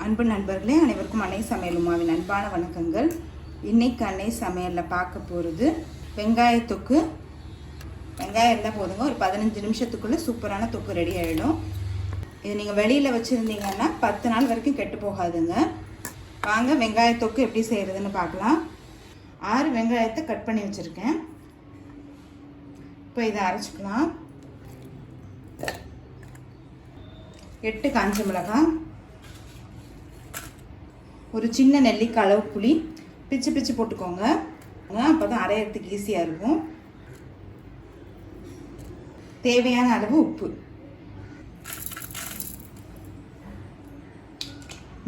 அன்பு நண்பர்களே, அனைவருக்கும் அன்னை சமையல் உமாவின் அன்பான வணக்கங்கள். இன்னைக்கு அன்னை சமையலில் பார்க்க போகிறது வெங்காய தொக்கு. வெங்காயம் இருந்தால் போதுங்க, ஒரு 15 நிமிஷத்துக்குள்ளே சூப்பரான தொக்கு ரெடி ஆகிடும். இது நீங்கள் வெளியில் வச்சுருந்தீங்கன்னா 10 நாள் வரைக்கும் கெட்டு போகாதுங்க. வாங்க வெங்காய தொக்கு எப்படி செய்கிறதுன்னு பார்க்கலாம். 6 வெங்காயத்தை கட் பண்ணி வச்சுருக்கேன். இப்போ இதை அரைச்சிக்கலாம். 8 காஞ்ச மிளகாய், ஒரு சின்ன நெல்லிக்காய் அளவு புளி பிச்சு பிச்சு போட்டுக்கோங்க. அப்போ தான் அரையறதுக்கு ஈஸியாக இருக்கும். தேவையான அளவு உப்பு.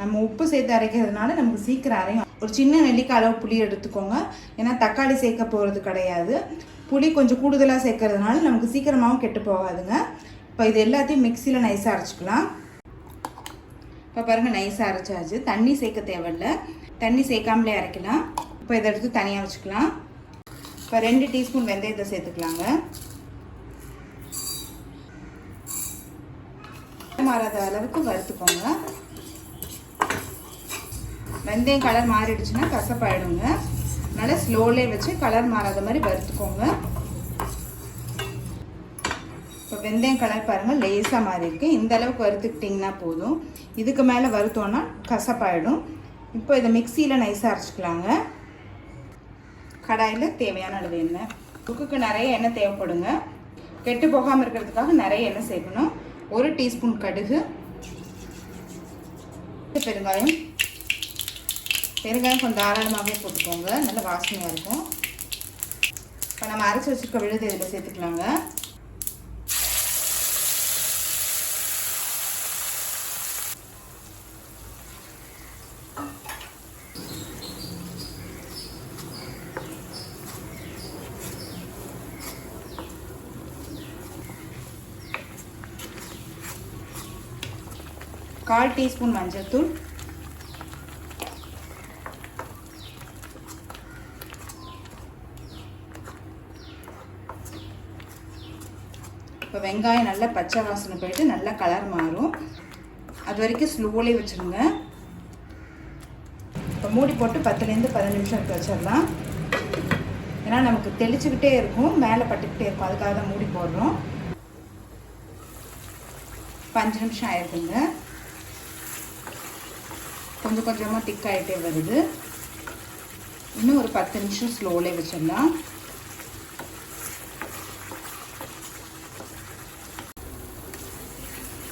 நம்ம உப்பு சேர்த்து அரைக்கிறதுனால நமக்கு சீக்கிரம் அரையும். ஒரு சின்ன நெல்லிக்காய் அளவு புளி எடுத்துக்கோங்க. ஏன்னா தக்காளி சேர்க்க போகிறது கிடையாது. புளி கொஞ்சம் கூடுதலாக சேர்க்கறதுனால நமக்கு சீக்கிரமாகவும் கெட்டு போகாதுங்க. இப்போ இது எல்லாத்தையும் மிக்சியில் நைஸாக அரைச்சிக்கலாம். இப்போ பாருங்கள், நைஸாக அரைச்சாச்சு. தண்ணி சேர்க்க தேவையில்லை, தண்ணி சேர்க்காமலே அரைக்கலாம். இப்போ இதை எடுத்து தனியாக வச்சுக்கலாம். இப்போ 2 டீஸ்பூன் வெந்தயத்தை சேர்த்துக்கலாங்க. மாறாத அளவுக்கு வறுத்துக்கோங்க. வெந்தயம் கலர் மாறிடுச்சுன்னா கசப்பாயிடுங்க. அதனால் ஸ்லோலே வச்சு கலர் மாறாத மாதிரி வறுத்துக்கோங்க. இப்போ வெந்தயம் கலர் பாருங்கள், லேசாக மாறி இருக்கு. இந்த அளவுக்கு வறுத்துக்கிட்டிங்கன்னா போதும். இதுக்கு மேலே வறுத்தோன்னா கசப்பாயிடும். இப்போ இதை மிக்சியில் நைஸாக அரைச்சிக்கலாங்க. கடாயில் தேவையான அளவு எண்ணெய். தொக்குக்கு நிறைய எண்ணெய் தேவைப்படுங்க. கெட்டு போகாமல் இருக்கிறதுக்காக நிறைய எண்ணெய் சேர்க்கணும். 1 டீஸ்பூன் கடுகு, பெருங்காயம். பெருங்காயம் கொஞ்சம் தாராளமாகவே போட்டுக்கோங்க, நல்ல வாசனையாக இருக்கும். இப்போ நம்ம அரைச்சி வச்சுருக்க விழுது இதில் சேர்த்துக்கலாங்க. கால் டீஸ்பூன் மஞ்சள் தூள், இப்போ வெங்காயம் நல்லா பச்சை வாசனை போயிட்டு நல்லா கலர் மாறும். அது வரைக்கும் ஸ்லோலே வச்சுருங்க. இப்போ மூடி போட்டு 10லேருந்து 15 நிமிஷம் வச்சிடலாம். ஏன்னா நமக்கு தெளிச்சுக்கிட்டே இருக்கும், மேலே பட்டுக்கிட்டே இருக்கும். அதுக்காக தான் மூடி போடுறோம். 5 நிமிஷம் ஆயிடுதுங்க. கொஞ்சம் கொஞ்சமாக திக் ஆகிட்டே வருது. இன்னும் ஒரு 10 நிமிஷம் ஸ்லோலே வச்சிடலாம்.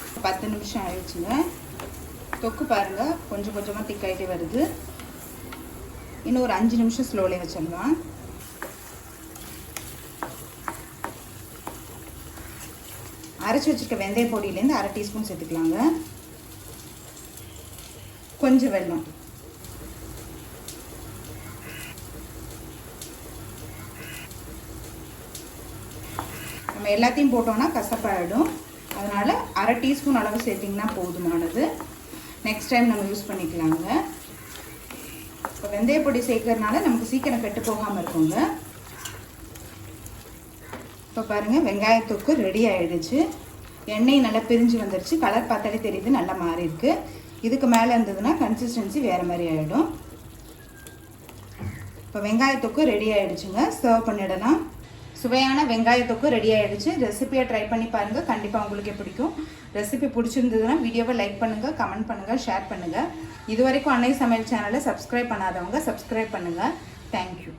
இப்போ 10 நிமிஷம் ஆயிடுச்சுங்க. தொக்கு பாருங்கள், கொஞ்சம் கொஞ்சமாக திக் ஆகிட்டே வருது. இன்னும் ஒரு 5 நிமிஷம் ஸ்லோலே வச்சிடலாம். அரைச்சி வச்சுருக்க வெந்தய பொடியிலேருந்து 1/2 டீஸ்பூன் சேர்த்துக்கலாங்க. கொஞ்சம் வெல்லம். நம்ம எல்லாத்தையும் போட்டோம்னா கசப்பாயிடும். அதனால் 1/2 டீஸ்பூன் அளவு சேர்த்திங்கன்னா போதுமானது. நெக்ஸ்ட் டைம் நம்ம யூஸ் பண்ணிக்கலாங்க. இப்போ வெந்தய பொடி சேர்க்கறதுனால நமக்கு சீக்கிரம் கெட்டு போகாமல் இருக்குங்க. இப்போ பாருங்கள், வெங்காய தொக்கு ரெடி ஆகிடுச்சு. எண்ணெய் நல்லா பிரிஞ்சு வந்துடுச்சு. கலர் பார்த்தாலே தெரியுது, நல்லா மாறி இருக்கு. இதுக்கு மேலே இருந்ததுன்னா கன்சிஸ்டன்சி வேறு மாதிரி ஆகிடும். இப்போ வெங்காய தொக்கு ரெடி ஆகிடுச்சுங்க. சர்வ் பண்ணிடலாம். சுவையான வெங்காய தொக்கு ரெடி ஆகிடுச்சு. ரெசிபியை ட்ரை பண்ணி பாருங்கள், கண்டிப்பாக உங்களுக்கு பிடிக்கும். ரெசிபி பிடிச்சிருந்ததுன்னா வீடியோவை லைக் பண்ணுங்கள், கமெண்ட் பண்ணுங்கள், ஷேர் பண்ணுங்கள். இது வரைக்கும் அன்னை சமையல் சேனலை சப்ஸ்கிரைப் பண்ணாதவங்க சப்ஸ்கிரைப் பண்ணுங்கள். தேங்க்யூ.